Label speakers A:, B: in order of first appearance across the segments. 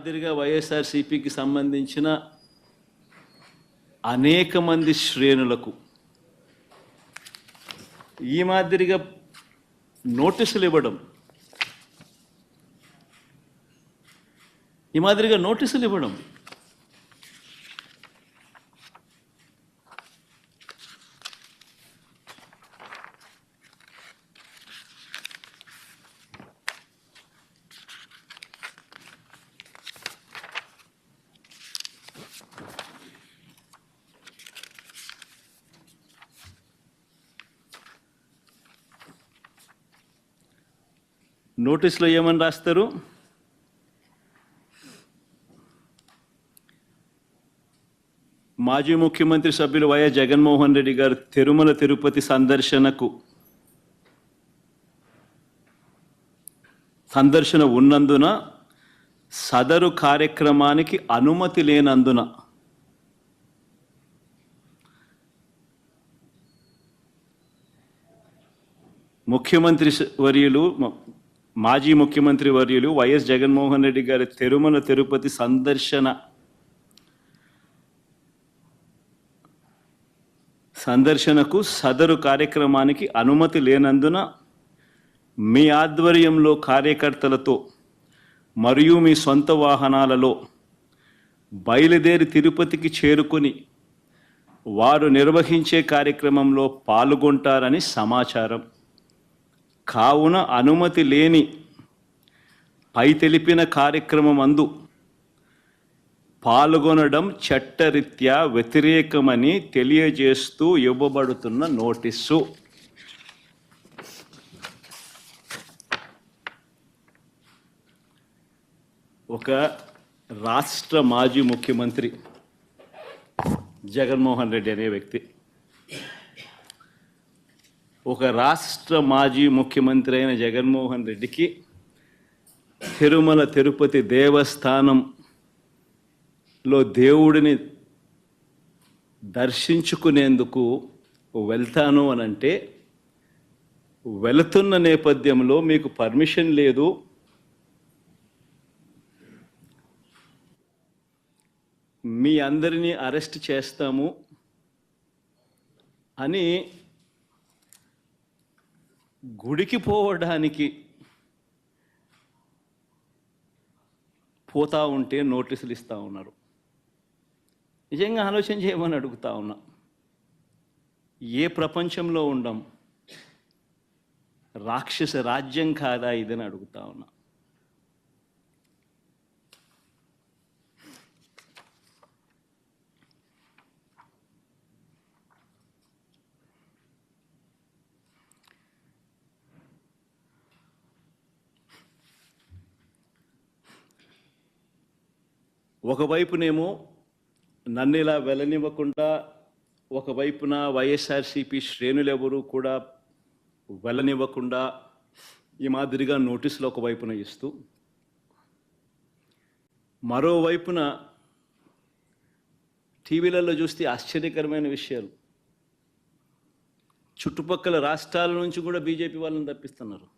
A: మాదిరిగా వైఎస్ఆర్సీపీకి సంబంధించిన అనేక మంది శ్రేణులకు ఈ మాదిరిగా నోటీసులు ఇవ్వడం, నోటీసులో ఏమని రాస్తారు? మాజీ ముఖ్యమంత్రి సభ్యులు వైఎస్ జగన్మోహన్ రెడ్డి గారు తిరుమల తిరుపతి సందర్శన ఉన్నందున సదరు కార్యక్రమానికి అనుమతి లేనందున మాజీ ముఖ్యమంత్రి వర్యులు వైఎస్ జగన్మోహన్ రెడ్డి గారి తిరుమల తిరుపతి సందర్శనకు సదరు కార్యక్రమానికి అనుమతి లేనందున మీ ఆధ్వర్యంలో కార్యకర్తలతో మరియు మీ సొంత వాహనాలలో బయలుదేరి తిరుపతికి చేరుకొని వారు నిర్వహించే కార్యక్రమంలో పాల్గొంటారని సమాచారం. కావున అనుమతి లేని పై తెలిపిన కార్యక్రమమందు పాల్గొనడం చట్టరీత్యా వ్యతిరేకమని తెలియజేస్తూ ఇవ్వబడుతున్న నోటీసు. ఒక రాష్ట్ర మాజీ ముఖ్యమంత్రి జగన్మోహన్ రెడ్డి అనే వ్యక్తి, ఒక రాష్ట్ర మాజీ ముఖ్యమంత్రి అయిన జగన్మోహన్ రెడ్డికి తిరుమల తిరుపతి దేవస్థానంలో దేవుడిని దర్శించుకునేందుకు వెళ్తాను అనంటే, వెళుతున్న నేపథ్యంలో మీకు పర్మిషన్ లేదు, మీ అందరినీ అరెస్ట్ చేస్తాము అని గుడికి పోవడానికి పోతా ఉంటే నోటీసులు ఇస్తూ ఉన్నారు. నిజంగా ఆలోచన చేయమని అడుగుతా ఉన్నా. ఏ ప్రపంచంలో ఉండం? రాక్షస రాజ్యం కాదా ఇదని అడుగుతా ఉన్నా. ఒకవైపునేమో నన్ను ఇలా వెళ్ళనివ్వకుండా, ఒకవైపున వైఎస్ఆర్సీపీ శ్రేణులెవరూ కూడా వెళ్ళనివ్వకుండా ఈ మాదిరిగా నోటీసులు ఒకవైపున ఇస్తూ, మరోవైపున టీవీలలో చూస్తే ఆశ్చర్యకరమైన విషయాలు, చుట్టుపక్కల రాష్ట్రాల నుంచి కూడా బీజేపీ వాళ్ళని తప్పిస్తున్నారు.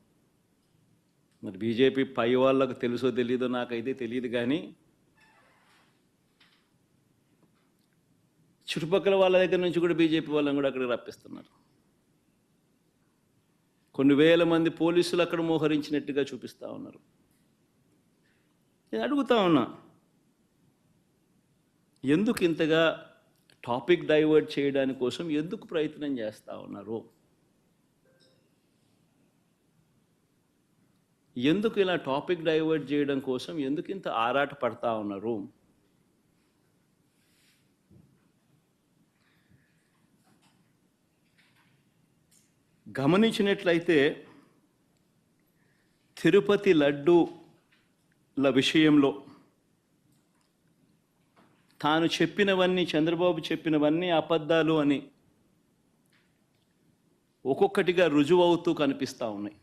A: మరి బీజేపీ పై వాళ్ళకు తెలుసో తెలీదో నాకైతే తెలియదు, కానీ చుట్టుపక్కల వాళ్ళ దగ్గర నుంచి కూడా బీజేపీ వాళ్ళని కూడా అక్కడికి రప్పిస్తున్నారు. కొన్ని వేల మంది పోలీసులు అక్కడ మోహరించినట్టుగా చూపిస్తూ ఉన్నారు. నేను అడుగుతా ఉన్నా, ఎందుకు ఇంతగా టాపిక్ డైవర్ట్ చేయడానికి కోసం ఎందుకు ప్రయత్నం చేస్తూ ఉన్నారు? ఎందుకు ఇలా టాపిక్ డైవర్ట్ చేయడం కోసం ఎందుకు ఇంత ఆరాట పడతా ఉన్నారు? గమనించినట్లయితే తిరుపతి లడ్డూల విషయంలో తాను చెప్పినవన్నీ, చంద్రబాబు చెప్పినవన్నీ అబద్ధాలు అని ఒక్కొక్కటిగా రుజువవుతూ కనిపిస్తూ ఉన్నాయి.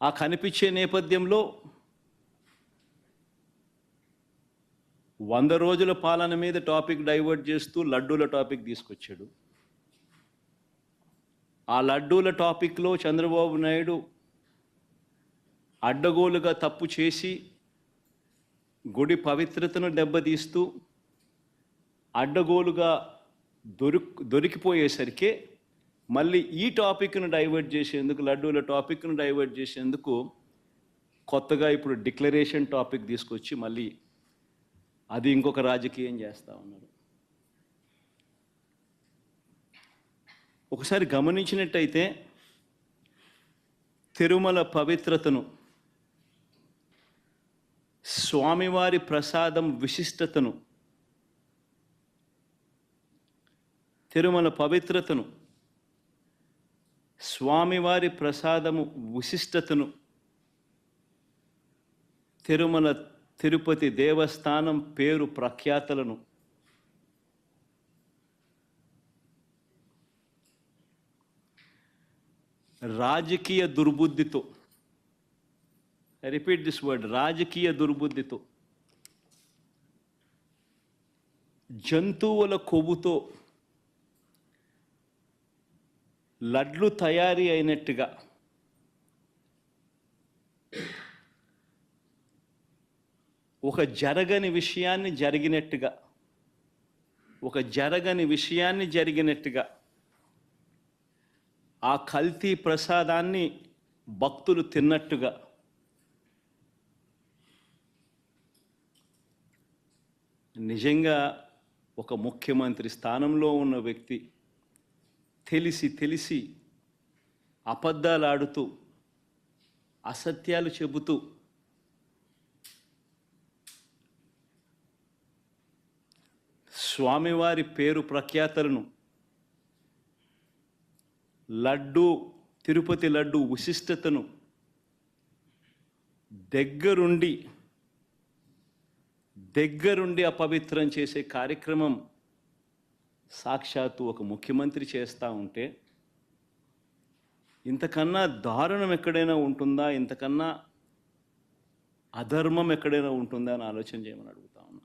A: ఆ కనిపించే నేపథ్యంలో 100 రోజుల పాలన మీద టాపిక్ డైవర్ట్ చేస్తూ లడ్డూల టాపిక్ తీసుకొచ్చాడు. ఆ లడ్డూల టాపిక్లో చంద్రబాబు నాయుడు అడ్డగోలుగా తప్పు చేసి గుడి పవిత్రతను దెబ్బతీస్తూ అడ్డగోలుగా దొరికిపోయేసరికి మళ్ళీ ఈ టాపిక్ను డైవర్ట్ చేసేందుకు, లడ్డూల టాపిక్ను డైవర్ట్ చేసేందుకు కొత్తగా ఇప్పుడు డిక్లరేషన్ టాపిక్ తీసుకొచ్చి మళ్ళీ అది ఇంకొక రాజకీయం చేస్తూ ఉన్నారు. ఒకసారి గమనించినట్టయితే తిరుమల పవిత్రతను, స్వామివారి ప్రసాదం విశిష్టతను, తిరుమల పవిత్రతను, స్వామివారి ప్రసాదము విశిష్టతను, తిరుమల తిరుపతి దేవస్థానం పేరు ప్రఖ్యాతలను రాజకీయ దుర్బుద్ధితో, ఐ రిపీట్ దిస్ వర్డ్, రాజకీయ దుర్బుద్ధితో, జంతువుల కొవ్వుతో లడ్లు తయారీ అయినట్టుగా ఒక జరగని విషయాన్ని జరిగినట్టుగా, ఒక జరగని విషయాన్ని జరిగినట్టుగా ఆ కల్తీ ప్రసాదాన్ని భక్తులు తిన్నట్టుగా నిజంగా ఒక ముఖ్యమంత్రి స్థానంలో ఉన్న వ్యక్తి తెలిసి అబద్ధాలు ఆడుతూ, అసత్యాలు చెబుతూ స్వామివారి పేరు ప్రఖ్యాతలను, లడ్డు, తిరుపతి లడ్డు విశిష్టతను దగ్గరుండి అపవిత్రం చేసే కార్యక్రమం సాక్షాత్తు ఒక ముఖ్యమంత్రి చేస్తూ ఉంటే ఇంతకన్నా దారుణం ఎక్కడైనా ఉంటుందా, ఇంతకన్నా అధర్మం ఎక్కడైనా ఉంటుందా అని ఆలోచన చేయమని అడుగుతా ఉన్నా.